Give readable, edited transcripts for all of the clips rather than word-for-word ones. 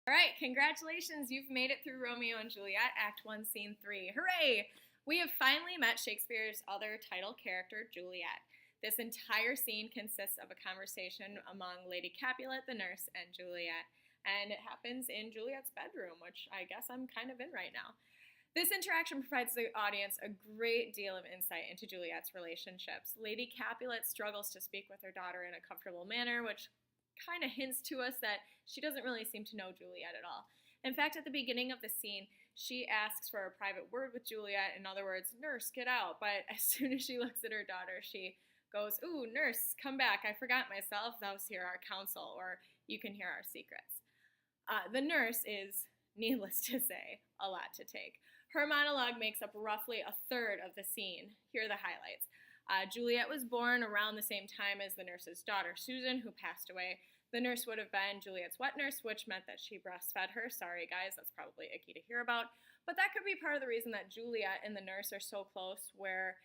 All right, congratulations. You've made it through Romeo and Juliet, Act 1, Scene 3. Hooray! We have finally met Shakespeare's other title character, Juliet. This entire scene consists of a conversation among Lady Capulet, the nurse, and Juliet. And it happens in Juliet's bedroom, which I guess I'm kind of in right now. This interaction provides the audience a great deal of insight into Juliet's relationships. Lady Capulet struggles to speak with her daughter in a comfortable manner, which kind of hints to us that she doesn't really seem to know Juliet at all. In fact, at the beginning of the scene, she asks for a private word with Juliet. In other words, nurse, get out. But as soon as she looks at her daughter, she goes, ooh, nurse, come back. I forgot myself. Thou's hear our counsel, or you can hear our secrets. The nurse is, needless to say, a lot to take. Her monologue makes up roughly a third of the scene. Here are the highlights. Juliet was born around the same time as the nurse's daughter, Susan, who passed away. The nurse would have been Juliet's wet nurse, which meant that she breastfed her. Sorry, guys, that's probably icky to hear about. But that could be part of the reason that Juliet and the nurse are so close, where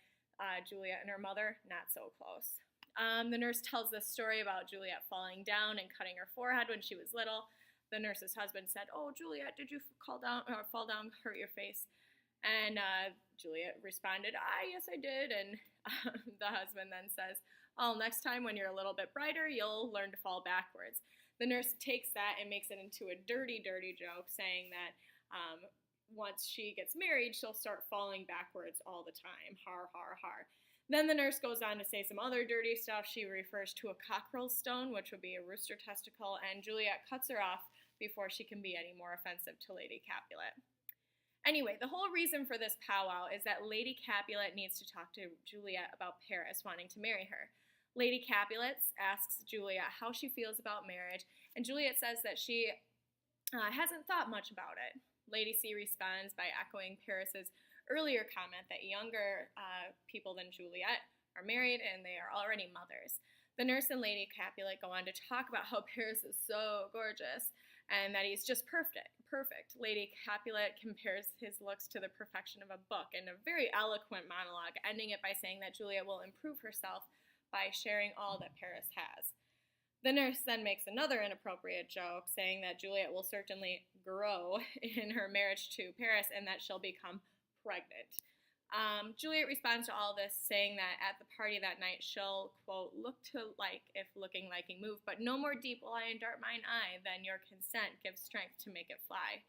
Juliet and her mother, not so close. The nurse tells this story about Juliet falling down and cutting her forehead when she was little. The nurse's husband said, oh, Juliet, did you fall down, hurt your face? And Juliet responded, yes, I did. And the husband then says, oh, next time when you're a little bit brighter, you'll learn to fall backwards. The nurse takes that and makes it into a dirty, dirty joke, saying that once she gets married, she'll start falling backwards all the time. Har, har, har. Then the nurse goes on to say some other dirty stuff. She refers to a cockerel stone, which would be a rooster testicle, and Juliet cuts her off before she can be any more offensive to Lady Capulet. Anyway, the whole reason for this powwow is that Lady Capulet needs to talk to Juliet about Paris wanting to marry her. Lady Capulet asks Juliet how she feels about marriage, and Juliet says that she hasn't thought much about it. Lady C responds by echoing Paris's earlier comment that younger people than Juliet are married and they are already mothers. The nurse and Lady Capulet go on to talk about how Paris is so gorgeous and that he's just perfect. Lady Capulet compares his looks to the perfection of a book in a very eloquent monologue, ending it by saying that Juliet will improve herself by sharing all that Paris has. The nurse then makes another inappropriate joke, saying that Juliet will certainly grow in her marriage to Paris and that she'll become pregnant. Juliet responds to all this, saying that at the party that night she'll, quote, look to like if looking liking move, but no more deep will I and dart mine eye than your consent gives strength to make it fly.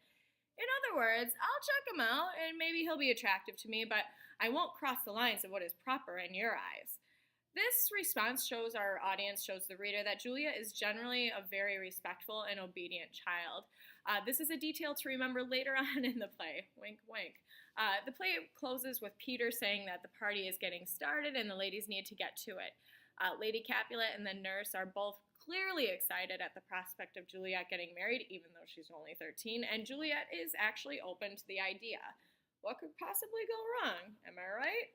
In other words, I'll check him out and maybe he'll be attractive to me, but I won't cross the lines of what is proper in your eyes. This response shows our audience, shows the reader, that Juliet is generally a very respectful and obedient child. This is a detail to remember later on in the play. Wink, wink. The play closes with Peter saying that the party is getting started and the ladies need to get to it. Lady Capulet and the nurse are both clearly excited at the prospect of Juliet getting married, even though she's only 13, and Juliet is actually open to the idea. What could possibly go wrong? Am I right?